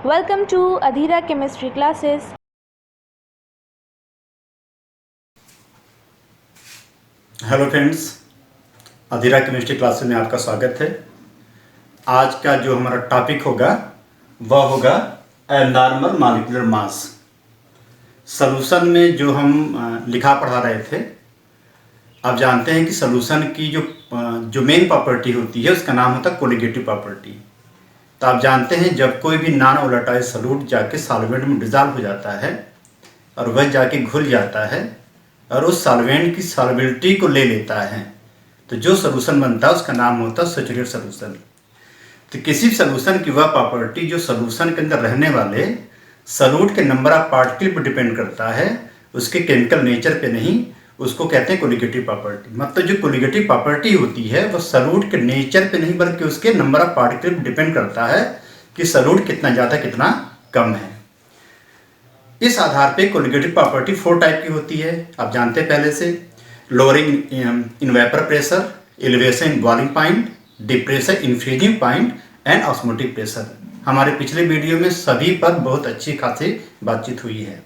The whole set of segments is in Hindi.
Welcome to Adhira Chemistry classes. Hello friends, Adhira chemistry classes में आपका स्वागत है। आज का जो हमारा टॉपिक होगा वह होगा एब्नॉर्मल मॉलिक्यूलर मास। सॉल्यूशन में जो हम लिखा पढ़ा रहे थे, आप जानते हैं कि सॉल्यूशन की जो मेन प्रॉपर्टी होती है उसका नाम होता है कोलिगेटिव प्रॉपर्टी। तो आप जानते हैं जब कोई भी नॉन वोलेटाइल सॉल्यूट जाके सॉल्वेंट में डिसॉल्व हो जाता है और वह जाके घुल जाता है और उस सॉल्वेंट की सॉल्युबिलिटी को ले लेता है, तो जो सॉल्यूशन बनता है उसका नाम होता है सैचुरेटेड सॉल्यूशन। तो किसी भी सॉल्यूशन की वह प्रॉपर्टी जो सॉल्यूशन के अंदर रहने वाले सॉल्यूट के नंबर ऑफ पार्टिकल पर डिपेंड करता है, उसके केमिकल नेचर पे नहीं, उसको कहते हैं कोलिगेटिव प्रॉपर्टी। मतलब जो कोलिगेटिव प्रॉपर्टी होती है वह सॉल्यूट के नेचर पे नहीं बल्कि उसके नंबर ऑफ पार्टिकल पर डिपेंड करता है कि सॉल्यूट कितना ज़्यादा कितना कम है। इस आधार पे कोलिगेटिव प्रॉपर्टी 4 टाइप की होती है, आप जानते हैं पहले से। Lowering in vapour pressure, elevation in boiling point, depression in freezing point and osmotic pressure. हमारे पिछले वीडियो में सभी पर बहुत अच्छी खासी बातचीत हुई है।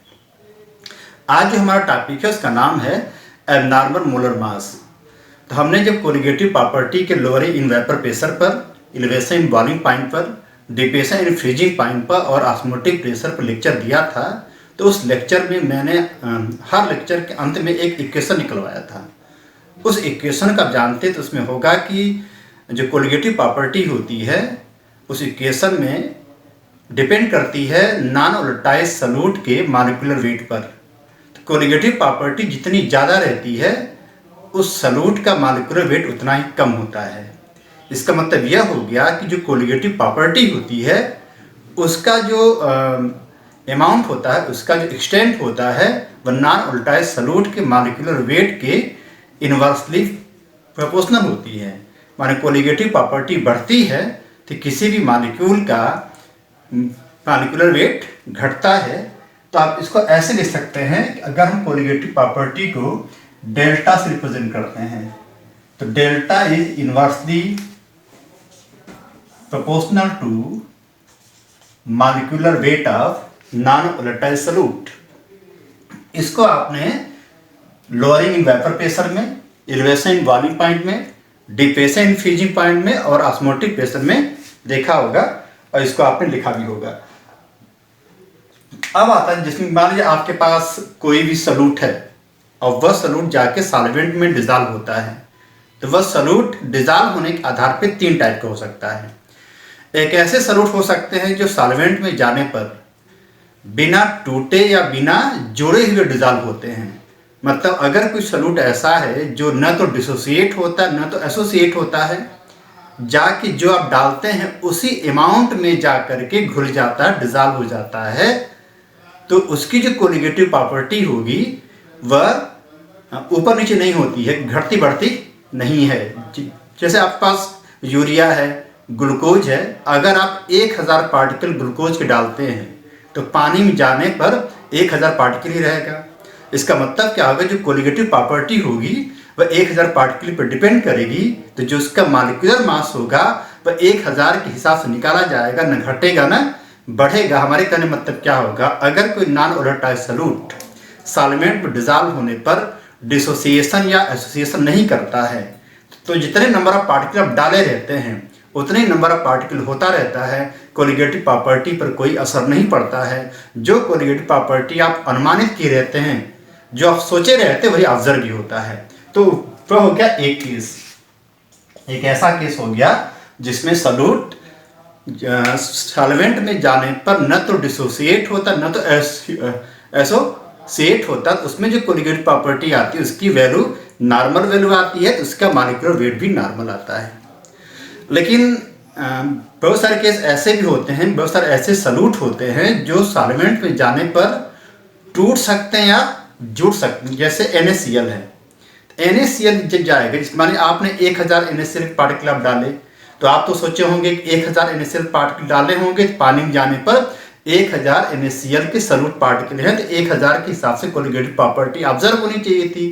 आज जो हमारा टॉपिक है उसका नाम है एब्नॉर्मल मोलर मास। तो हमने जब कोलिगेटिव प्रॉपर्टी के लोअरिंग इन वेपर प्रेशर पर, एलिवेशन इन बॉइलिंग पॉइंट पर, डिप्रेशन इन फ्रीजिंग पॉइंट पर और ऑस्मोटिक प्रेशर पर लेक्चर दिया था, तो उस लेक्चर में मैंने हर लेक्चर के अंत में एक इक्वेशन निकलवाया था। उस इक्वेशन का जानते तो उसमें होगा कि जो कोलिगेटिव प्रॉपर्टी होती है उस इक्वेशन में डिपेंड करती है नॉन वोलेटाइल सॉल्यूट के मॉलिक्यूलर वेट पर। तो कोलिगेटिव प्रॉपर्टी जितनी ज़्यादा रहती है उस सॉल्यूट का मॉलिक्यूलर वेट उतना ही कम होता है। इसका मतलब यह हो गया कि जो कोलिगेटिव प्रॉपर्टी होती है उसका जो अमाउंट होता है, उसका जो एक्सटेंट होता है वह नॉन वोलेटाइल सॉल्यूट के मॉलिक्यूलर वेट के इन्वर्सली प्रोपोर्शनल होती है। माने कोलिगेटिव प्रॉपर्टी बढ़ती है तो किसी भी मॉलिक्यूल का मॉलिक्यूलर वेट घटता है। तो आप इसको ऐसे लिख सकते हैं कि अगर हम कोलिगेटिव प्रॉपर्टी को डेल्टा से रिप्रेजेंट करते हैं तो delta is inversely proportional to molecular weight of non volatile solute. इसको आपने लोअरिंग इन वेपर प्रेशर में, एलिवेशन इन बॉइलिंग पॉइंट में, डिप्रेशन इन फ्रीजिंग पॉइंट में और ऑस्मोटिक प्रेशर में देखा होगा और इसको आपने लिखा भी होगा। अब आता है जिसमें मान लीजिए आपके पास कोई भी सॉल्यूट है और वह सॉल्यूट जाके सॉल्वेंट में डिसॉल्व होता है, तो वह सॉल्यूट डिसॉल्व होने के आधार पे 3 टाइप का हो सकता है। एक ऐसे सॉल्यूट हो सकते हैं जो सॉल्वेंट में जाने पर बिना टूटे या बिना जोड़े हुए डिसॉल्व होते हैं। मतलब अगर कोई सॉल्यूट ऐसा है जो न तो डिसोसिएट होता है न तो एसोसिएट होता है, जाके जो आप डालते हैं उसी अमाउंट में जा करके घुल जाता है, डिसॉल्व हो जाता है, तो उसकी जो कोलिगेटिव प्रॉपर्टी होगी वह ऊपर नीचे नहीं होती है, घटती बढ़ती नहीं है। जैसे आपके पास यूरिया है, ग्लूकोज है, अगर आप 1000 पार्टिकल ग्लूकोज के डालते हैं तो पानी में जाने पर 1000 पार्टिकल ही रहेगा। इसका मतलब क्या होगा, जो कोलिगेटिव प्रॉपर्टी होगी वह 1000 पार्टिकल पर डिपेंड करेगी, तो जो उसका मॉलिक्यूलर मास होगा वह 1000 के हिसाब से निकाला जाएगा, न घटेगा न बढ़ेगा। हमारे कहने मतलब क्या होगा, अगर कोई नॉन वोलेटाइल सॉल्यूट सॉल्वेंट में डिसॉल्व होने पर डिसोसिएशन या एसोसिएशन नहीं करता है, तो जितने नंबर ऑफ पार्टिकल आप डाले रहते हैं उतने ही नंबर ऑफ पार्टिकल होता रहता है, कोलिगेटिव प्रॉपर्टी पर कोई असर नहीं पड़ता है। जो कोलिगेटिव प्रॉपर्टी आप अनुमानित किए रहते हैं, जो आप सोचे रहते हैं, वही ऑब्जर्व भी होता है। तो वह हो गया एक केस, एक ऐसा केस हो गया जिसमें सॉल्यूट सॉल्वेंट में जाने पर न तो डिसोसिएट होता न तो एसोसिएट होता, तो उसमें जो कोलिगेटिव प्रॉपर्टी आती है उसकी वैल्यू नॉर्मल वैल्यू आती है, तो उसका मॉलिक्यूलर वेट भी नॉर्मल आता है। लेकिन बहुत सारे केस ऐसे भी होते हैं, बहुत सारे ऐसे सॉल्यूट होते हैं जो सॉल्वेंट में जाने पर टूट सकते हैं या जुड़ सकते हैं। जैसे NaCl है, NaCl जब जाएगा, जिस माने आपने 1000 NaCl पार्टिकल आप डाले, तो आप तो सोचे होंगे कि 1000 NaCl पार्टिकल डाले होंगे, तो पानी में जाने पर 1000 NaCl के सॉल्यूट पार्टिकल हैं, तो 1000 के हिसाब से कोलिगेटिव प्रॉपर्टी ऑब्जर्व होनी चाहिए थी।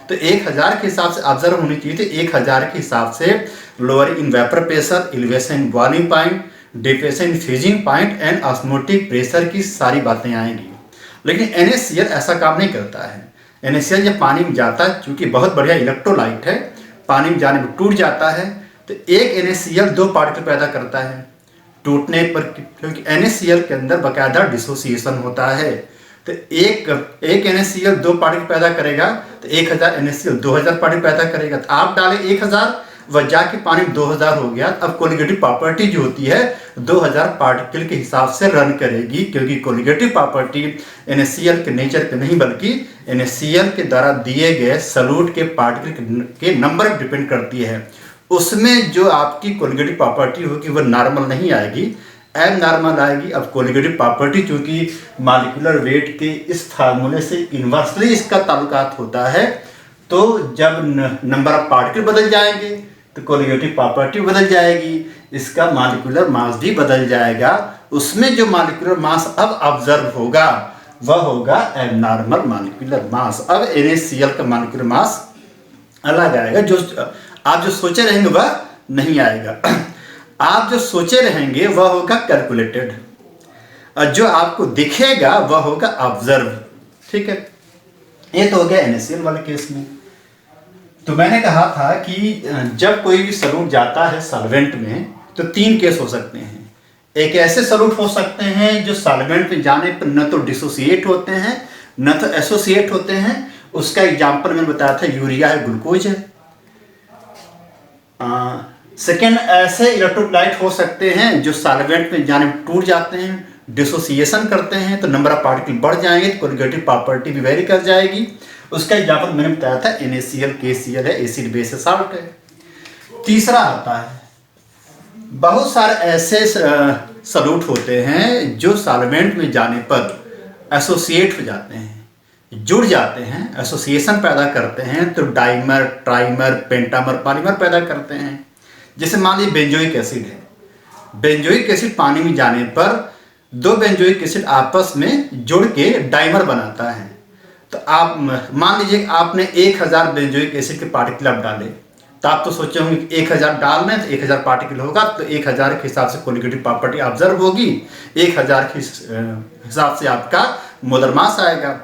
तो 1000 के हिसाब से ऑब्जर्व होनी चाहिए थी, 1000 के हिसाब से lower in vapour pressure, elevation in boiling point, depression in fusing point and osmotic pressure की सारी बातें आएंगी। लेकिन NaCl ऐसा काम नहीं करता है। NaCl जब पानी में जाता है, चूंकि बहुत बढ़िया इलेक्ट्रोलाइट है, पानी में जाने में टूट जाता है, तो एक NaCl 2 पार्टिकल पैदा करता है टूटने पर, क्योंकि NaCl के अंदर बाकायदा डिसोसिएशन होता है। तो एक NaCl 2 पार्टिकल पैदा करेगा, तो 1000 NaCl 2000 पार्टिकल पैदा करेगा। तो आप डाले 1000, वह जाके पानी में 2000 हो गया। अब कोलिगेटिव प्रॉपर्टी जो होती है 2000 पार्टिकल के हिसाब से रन करेगी, क्योंकि कोलिगेटिव प्रॉपर्टी NaCl के नेचर पे नहीं बल्कि NaCl के द्वारा दिए गए सॉल्यूट के पार्टिकल के नंबर पर डिपेंड करती है। उसमें जो आपकी कोलिगेटिव प्रॉपर्टी होगी वह नॉर्मल नहीं आएगी, एब नॉर्मल आएगी। अब कोलिगेटिव प्रॉपर्टी चूंकि मॉलिक्यूलर वेट के इस फार्मूले से इन्वर्सली इसका ताल्लुकात होता है, तो जब नंबर ऑफ पार्टिकल बदल जाएंगे तो कोलिगेटिव प्रॉपर्टी बदल जाएगी, इसका मॉलिक्यूलर मास भी बदल जाएगा। उसमें जो मॉलिक्यूलर मास अब ऑब्जर्व होगा वह होगा एबनॉर्मल मॉलिक्यूलर मास। अब NaCl का मॉलिक्यूलर मास अलग आएगा, जो आप जो सोचे रहेंगे वह नहीं आएगा। आप जो सोचे रहेंगे वह होगा कैलकुलेटेड, और जो आपको दिखेगा वह होगा ऑब्जर्व। ठीक है, ये तो हो गया NaCl वाले केस में। तो मैंने कहा था कि जब कोई भी सॉल्यूट जाता है सॉल्वेंट में तो 3 केस हो सकते हैं। एक ऐसे सॉल्यूट हो सकते हैं जो सॉल्वेंट में जाने पर न तो डिसोसिएट होते हैं न तो एसोसिएट होते हैं। उसका एग्जाम्पल मैंने बताया था, यूरिया है, ग्लूकोज है। सेकेंड, ऐसे इलेक्ट्रोलाइट हो सकते हैं जो सॉल्वेंट में जाने में टूट जाते हैं, डिसोसिएशन करते हैं, तो नंबर ऑफ पार्टिकल बढ़ जाएंगे, तो कोलिगेटिव प्रॉपर्टी भी वेरी कर जाएगी। उसका एग्जाम्पल मैंने बताया था NaCl, KCl है, एसिड बेस साल्ट है। तीसरा आता है, बहुत सारे ऐसे सॉल्यूट होते हैं जो सॉल्वेंट में जाने पर एसोसिएट हो जाते हैं, जुड़ जाते हैं, एसोसिएशन पैदा करते हैं, तो डाइमर, ट्राइमर, पेंटामर, पॉलीमर पैदा करते हैं। जैसे मान लीजिए बेंजोइक एसिड है, बेंजोइक एसिड पानी में जाने पर 2 बेंजोइक एसिड आपस में जुड़ के डाइमर बनाता है। तो आप मान लीजिए आपने 1000 बेंजोइक एसिड के पार्टिकल आप डाले, तो आप तो सोचे होंगे 1000 डालना है तो 1000 पार्टिकल होगा, तो 1000 के हिसाब से कोलिगेटिव प्रॉपर्टी ऑब्जर्व होगी, 1000 के हिसाब से आपका मोलर मास आएगा।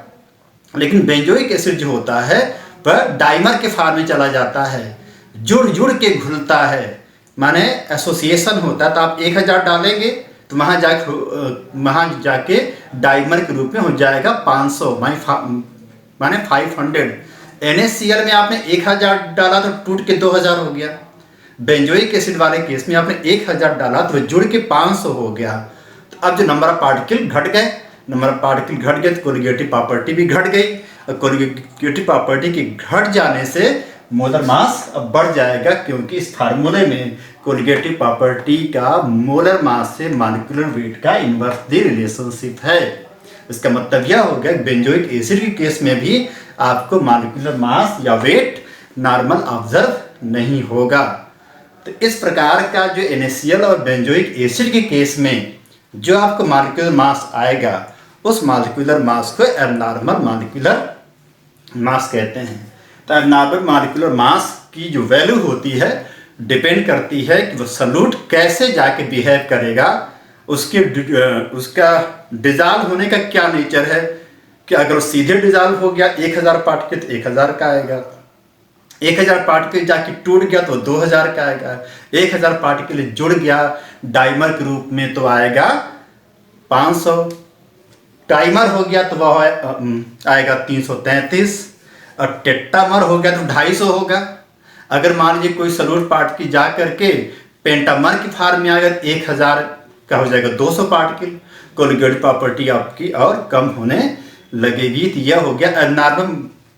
लेकिन बेंजोइक एसिड जो होता है वह डाइमर के फॉर्म में चला जाता है, जुड़ के घुलता है, माने एसोसिएशन होता है। तो आप 1000 डालेंगे तो वहाँ जाके डाइमर के रूप में हो जाएगा 500 माने 500। NaCl में आपने 1000 डाला तो टूट के 2000 हो गया। बेंजोइक एसिड वाले केस में आपने 1000 डाला तो जुड़ के 500 हो गया। तो अब जो नंबर ऑफ पार्टिकल घट गए, नंबर ऑफ पार्टिकल घट गए तो कोलिगेटिव प्रॉपर्टी भी घट गई, और कोलिगेटिव प्रॉपर्टी के घट जाने से मोलर मास अब बढ़ जाएगा, क्योंकि इस फार्मूले में कोलिगेटिव प्रॉपर्टी का मोलर मास से मॉलिक्यूलर वेट का इन्वर्सली रिलेशनशिप है। इसका मतलब यह हो गया बेंजोइक एसिड के केस में भी आपको मॉलिक्यूलर मास या वेट नॉर्मल ऑब्जर्व नहीं होगा। तो इस प्रकार का जो NaCl और बेंजोइक एसिड के केस में जो आपको मॉलिक्यूलर मास आएगा, उस मॉलिक्यूलर मास को एबनॉर्मल मॉलिक्यूलर मास कहते हैं। तो एबनॉर्मल मॉलिक्यूलर मास की जो वैल्यू होती है डिपेंड करती है कि वो सॉल्यूट कैसे जाके बिहेव करेगा, उसका डिजॉल्व होने का क्या नेचर है, कि अगर सीधे डिजॉल्व हो गया 1000 पार्टिकल तो 1000 का आएगा, 1000 पार्टिकल जाके टूट गया तो 2000 का आएगा, 1000 पार्टिकल जुड़ गया डाइमर के रूप में तो आएगा 500, टाइमर हो गया तो वह आएगा 333, और टेट्रामर हो गया तो 250 होगा। अगर मान लीजिए कोई सॉल्यूट पार्टिकल जा करके पेंटामर की फॉर्म में आएगा 1000 का हो जाएगा 200 पार्टिकल, कोलिगेटिव प्रॉपर्टी आपकी और कम होने लगेगी। तो यह हो गया एबनॉर्मल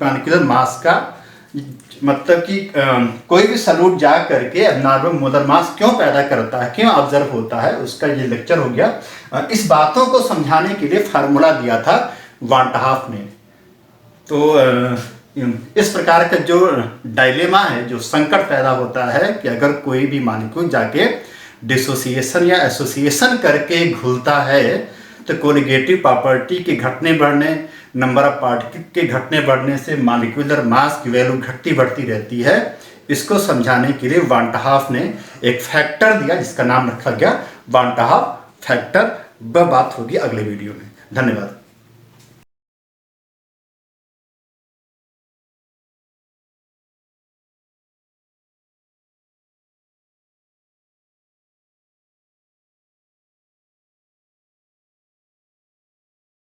मॉलिक्यूलर मास का मतलब कि कोई भी सॉल्यूट जा करके एबनॉर्मल मोलर मास क्यों पैदा करता है, क्यों ऑब्जर्व होता है, उसका ये लेक्चर हो गया। इस बातों को समझाने के लिए फार्मूला दिया था वान 't हाफ ने। तो इस प्रकार का जो डायलेमा है, जो संकट पैदा होता है कि अगर कोई भी मॉलिक्यूल जाके डिसोसिएशन या एसोसिएशन करके घुलता है तो कोलिगेटिव प्रॉपर्टी के घटने बढ़ने, नंबर ऑफ पार्टिकल के घटने बढ़ने से मॉलिक्यूलर मास की वैल्यू घटती बढ़ती रहती है। इसको समझाने के लिए वान 't हाफ ने एक फैक्टर दिया जिसका नाम रखा गया वान 't हाफ फैक्टर। वह बात होगी अगले वीडियो में। धन्यवाद।